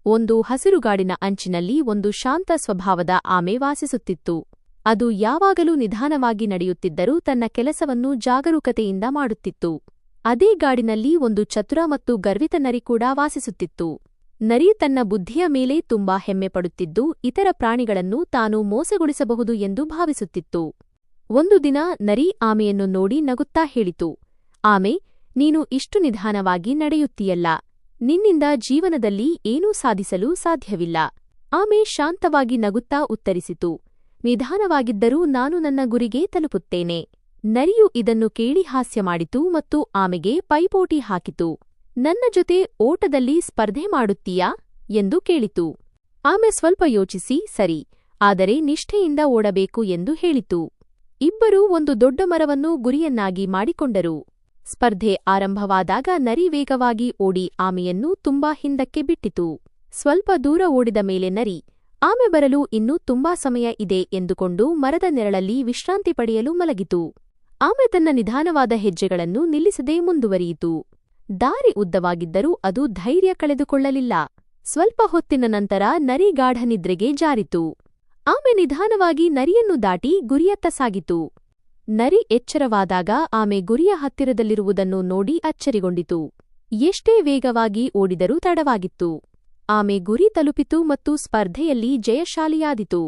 ಒಂದು ಹಸಿರುಗಾಡಿನ ಅಂಚಿನಲ್ಲಿ ಒಂದು ಶಾಂತ ಸ್ವಭಾವದ ಆಮೆ ವಾಸಿಸುತ್ತಿತ್ತು. ಅದು ಯಾವಾಗಲೂ ನಿಧಾನವಾಗಿ ನಡೆಯುತ್ತಿದ್ದರೂ ತನ್ನ ಕೆಲಸವನ್ನು ಜಾಗರೂಕತೆಯಿಂದ ಮಾಡುತ್ತಿತ್ತು. ಅದೇ ಗಾಡಿನಲ್ಲಿ ಒಂದು ಚತುರ ಮತ್ತು ಗರ್ವಿತ ನರಿ ಕೂಡ ವಾಸಿಸುತ್ತಿತ್ತು. ನರಿ ತನ್ನ ಬುದ್ಧಿಯ ಮೇಲೆ ತುಂಬಾ ಹೆಮ್ಮೆಪಡುತ್ತಿದ್ದು ಇತರ ಪ್ರಾಣಿಗಳನ್ನು ತಾನು ಮೋಸಗೊಳಿಸಬಹುದು ಎಂದು ಭಾವಿಸುತ್ತಿತ್ತು. ಒಂದು ದಿನ ನರಿ ಆಮೆಯನ್ನು ನೋಡಿ ನಗುತ್ತಾ ಹೇಳಿತು, ಆಮೆ, ನೀನು ಇಷ್ಟು ನಿಧಾನವಾಗಿ ನಡೆಯುತ್ತೀಯಲ್ಲ, ನಿನ್ನಿಂದ ಜೀವನದಲ್ಲಿ ಏನೂ ಸಾಧಿಸಲು ಸಾಧ್ಯವಿಲ್ಲ. ಆಮೆ ಶಾಂತವಾಗಿ ನಗುತ್ತಾ ಉತ್ತರಿಸಿತು, ನಿಧಾನವಾಗಿದ್ದರೂ ನಾನು ನನ್ನ ಗುರಿಗೆ ತಲುಪುತ್ತೇನೆ. ನರಿಯು ಇದನ್ನು ಕೇಳಿ ಹಾಸ್ಯ ಮಾಡಿತು ಮತ್ತು ಆಮೆಗೆ ಪೈಪೋಟಿ ಹಾಕಿತು. ನನ್ನ ಜೊತೆ ಓಟದಲ್ಲಿ ಸ್ಪರ್ಧೆ ಮಾಡುತ್ತೀಯಾ ಎಂದು ಕೇಳಿತು. ಆಮೆ ಸ್ವಲ್ಪ ಯೋಚಿಸಿ, ಸರಿ, ಆದರೆ ನಿಷ್ಠೆಯಿಂದ ಓಡಬೇಕು ಎಂದು ಹೇಳಿತು. ಇಬ್ಬರೂ ಒಂದು ದೊಡ್ಡ ಮರವನ್ನು ಗುರಿಯನ್ನಾಗಿ ಮಾಡಿಕೊಂಡರು. ಸ್ಪರ್ಧೆ ಆರಂಭವಾದಾಗ ನರಿ ವೇಗವಾಗಿ ಓಡಿ ಆಮೆಯನ್ನು ತುಂಬಾ ಹಿಂದಕ್ಕೆ ಬಿಟ್ಟಿತು. ಸ್ವಲ್ಪ ದೂರ ಓಡಿದ ಮೇಲೆ ನರಿ, ಆಮೆ ಬರಲು ಇನ್ನೂ ತುಂಬಾ ಸಮಯ ಇದೆ ಎಂದುಕೊಂಡು ಮರದ ನೆರಳಲ್ಲಿ ವಿಶ್ರಾಂತಿ ಪಡೆಯಲು ಮಲಗಿತು. ಆಮೆ ತನ್ನ ನಿಧಾನವಾದ ಹೆಜ್ಜೆಗಳನ್ನು ನಿಲ್ಲಿಸದೆ ಮುಂದುವರಿಯಿತು. ದಾರಿ ಉದ್ದವಾಗಿದ್ದರೂ ಅದು ಧೈರ್ಯ ಕಳೆದುಕೊಳ್ಳಲಿಲ್ಲ. ಸ್ವಲ್ಪ ಹೊತ್ತಿನ ನಂತರ ನರಿ ಗಾಢ ನಿದ್ರೆಗೆ ಜಾರಿತು. ಆಮೆ ನಿಧಾನವಾಗಿ ನರಿಯನ್ನು ದಾಟಿ ಗುರಿಯತ್ತ ಸಾಗಿತು. ನರಿ ಎಚ್ಚರವಾದಾಗ ಆಮೆ ಗುರಿಯ ಹತ್ತಿರದಲ್ಲಿರುವುದನ್ನು ನೋಡಿ ಅಚ್ಚರಿಗೊಂಡಿತು. ಎಷ್ಟೇ ವೇಗವಾಗಿ ಓಡಿದರೂ ತಡವಾಗಿತ್ತು. ಆಮೆ ಗುರಿ ತಲುಪಿತು ಮತ್ತು ಸ್ಪರ್ಧೆಯಲ್ಲಿ ಜಯಶಾಲಿಯಾದಿತು.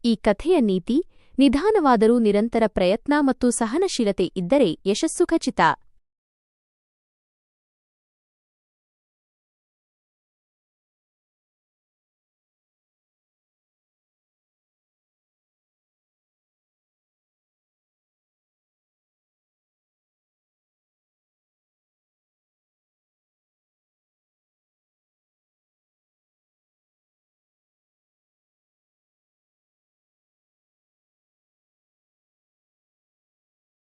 ಈ ಕಥೆಯ ನೀತಿ, ನಿಧಾನವಾದರೂ ನಿರಂತರ ಪ್ರಯತ್ನ ಮತ್ತು ಸಹನಶೀಲತೆ ಇದ್ದರೆ ಯಶಸ್ಸು ಖಚಿತ.